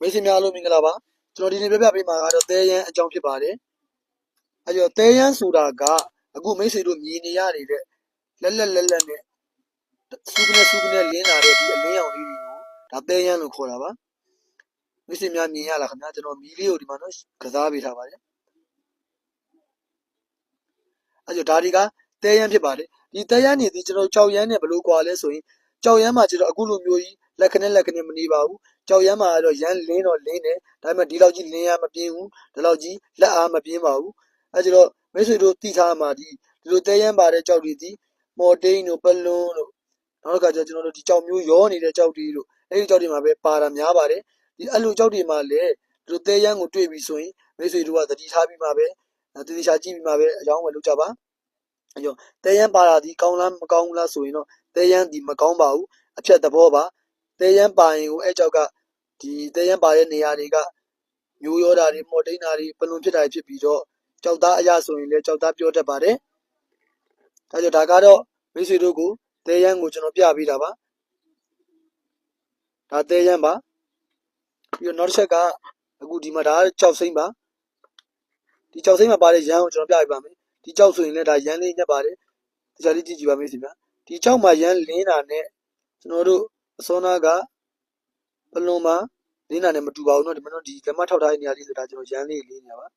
မိတ်ဆွေများအားလုံးမင်္ဂလာပါကျွန်တော်ဒီနေ့ပြပြပေးမှာကတော့သဲရန်အကြောင်းဖြစ်ပါတယ်အဲကြောင့်သဲရန်ဆိုတာကအခုမိတ်ဆွေတို့မြင်နေရနေတဲ့လက်နဲ့စူးကနေလင်းလာတဲ့ဒီအလင်းရောင်လေးတွေကိုဒါသဲရန်လို့ခေါ်တာပါမိတ်ဆွေများမြင်ရလားခင်ဗျာကျွန်တော်မီးလေးကိုဒီမှာတော့ကစားပေးထားပါတယ်အဲကြောင့်ဒါတွေကသဲရန်ဖြစ်ပါတယ်ဒီသဲရန်နေသည်ကျွန်တော်ကြောက်ရမ်းနဲ့ဘယ်လိုကွာလဲဆိုရင်ကြောက်ရမ်းမှာကျွန်တော်အခုလိုမျိုးကြီးလက်ခနဲ့မနေပါဘူးကြောက်ရမ်းမှာတော့ရမ်းလင်းတော့လင်းတယ်ဒါပေမဲ့ဒီလောက်ကြီးလင်းရမပြင်းဘူးဒီလောက်ကြီးလက်အားမပြင်းပါဘူးအဲကျတော့မိတ်ဆွေတို့သိထားမှာဒီလိုသဲရမ်းပါတဲ့ကြောက်တွေဒီမော်တိန်တို့ပလွန်းတို့နောက်တစ်ခါကျကျွန်တော်တို့ဒီကြောက်မျိုးရောနေတဲ့ကြောက်တွေတို့အဲဒီကြောက်တွေမှာပဲပါတာများပါတယ်ဒီအဲ့လိုကြောက်တွေမှာလည်းဒီလိုသဲရမ်းကိုတွေ့ပြီဆိုရင်မိတ်ဆွေတို့ကသတိထားပြီးမှပဲတတိချာကြည့်ပြီးမှပဲအကြောင်းဝယ်လုပ်ကြပါအဲကြောင့်သဲရမ်းပါတာဒီကောင်းလားမကောင်းဘူးလားဆိုရင်တော့သဲရမ်းဒီမကောင်းပါဘူးအဖြတ်သဘောပါသဲရမ်းပါရင်ကိုအဲကြောက်ကဒီသဲရမ်းပါတဲ့နေရာတွေကမျိုးရောတာတွေမော်တိန်တာတွေပလွန်ဖြစ်တာဖြစ်ပြီးတော့ကြောက်သားအရာဆိုရင်လည်းကြောက်သားပြောတတ်ပါတယ်ဒါကြောင့်ဒါကတော့မိတ်ဆွေတို့ကိုသဲရမ်းကိုကျွန်တော်ပြပေးတာပါဒါသဲရမ်းပါပြီးတော့နောက်တစ်ချက်ကအခုဒီမှာဒါကြောက်စိမ့်ပါဒီကြောက်စိမ့်မှာပါတဲ့ရမ်းကိုကျွန်တော်ပြပေးပါမယ်ဒီကြောက်ဆိုရင်လည်းဒါရမ်းလေးညက်ပါတယ်တခြားလေးကြည့်ကြည့်ပါမိတ်ဆွေများဒီကြောက်မှာရမ်းလင်းတာနဲ့ကျွန်တော်တို့အစောနာကပလွန်မှာလင်းတာနဲ့မတူပါဘူးเนาะဒီမှာတော့ဒီကမ္မထောက်ထားတဲ့နေရာလေးဆိုတာကျွန်တော်ရမ်းလေးလင်းနေတာပါ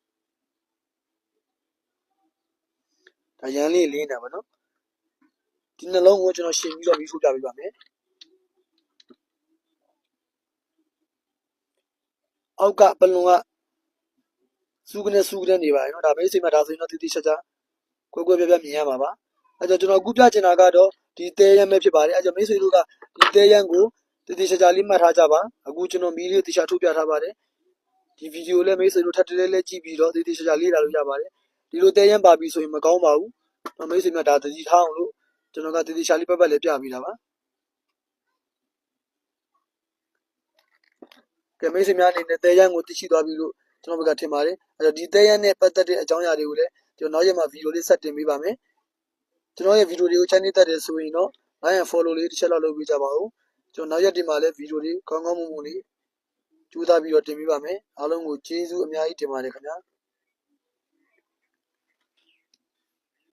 ဒါရမ်းလေးလင်းနေတာပါเนาะဒီနှလုံးကိုကျွန်တော်ရှင်းပြီးတော့ပြီးထိုးပြပေးပါမယ်အောက်ကပလွန်ကစူးကနေနေပါတယ်เนาะဒါမိတ်ဆွေမှာဒါဆိုရင်တော့တိတိကျကျကွဲကွဲပြားပြားမြင်ရမှာပါအဲကြောင့်ကျွန်တော်အခုပြချင်တာကတော့ဒီသဲရမ်းပဲဖြစ်ပါတယ်အဲကြောင့်မိတ်ဆွေတို့ကဒီသဲရမ်းကိုတိတိကျကျလေးမှတ်ထားကြပါအခုကျွန်တော်မီးလေးကိုတိကျထုတ်ပြထားပါတယ်ဒီဗီဒီယိုလည်းမိတ်ဆွေတို့ထပ်တလဲလဲကြည့်ပြီးတော့တိတိကျကျလေးလာလို့ရပါတယ်ဒီလိုသဲရမ်းပါပြီဆိုရင်မကောင်းပါဘူးမိတ်ဆွေများဒါတတိထားအောင်လို့ကျွန်တော်ကတိတိကျလေးပတ်လေးပြပေးတာပါကဲမိတ်ဆွေများအနေနဲ့သဲရမ်းကိုသိရှိသွားပြီလို့ကျွန်တော်ဘက်ကထင်ပါတယ်အဲတော့ဒီသဲရမ်းနဲ့ပတ်သက်တဲ့အကြောင်းအရာတွေကိုလည်းကျွန်တော်နောက်ရက်မှာဗီဒီယိုလေးဆက်တင်ပေးပါမယ်ကျွန်တော်ရဲ့ဗီဒီယိုတွေကို channel တက်တယ်ဆိုရင်တော့ like and follow လေးတစ်ချက်လောက်လုပ်ပေးကြပါဦးကျွန်တော်နောက်ရက်ဒီမှာလည်းဗီဒီယိုတွေကောင်းကောင်းမွန်မွန်လေးကြိုးစားပြီးတော့တင်ပေးပါမယ်အားလုံးကိုကျေးဇူးအများကြီးတင်ပါတယ်ခင်ဗျာ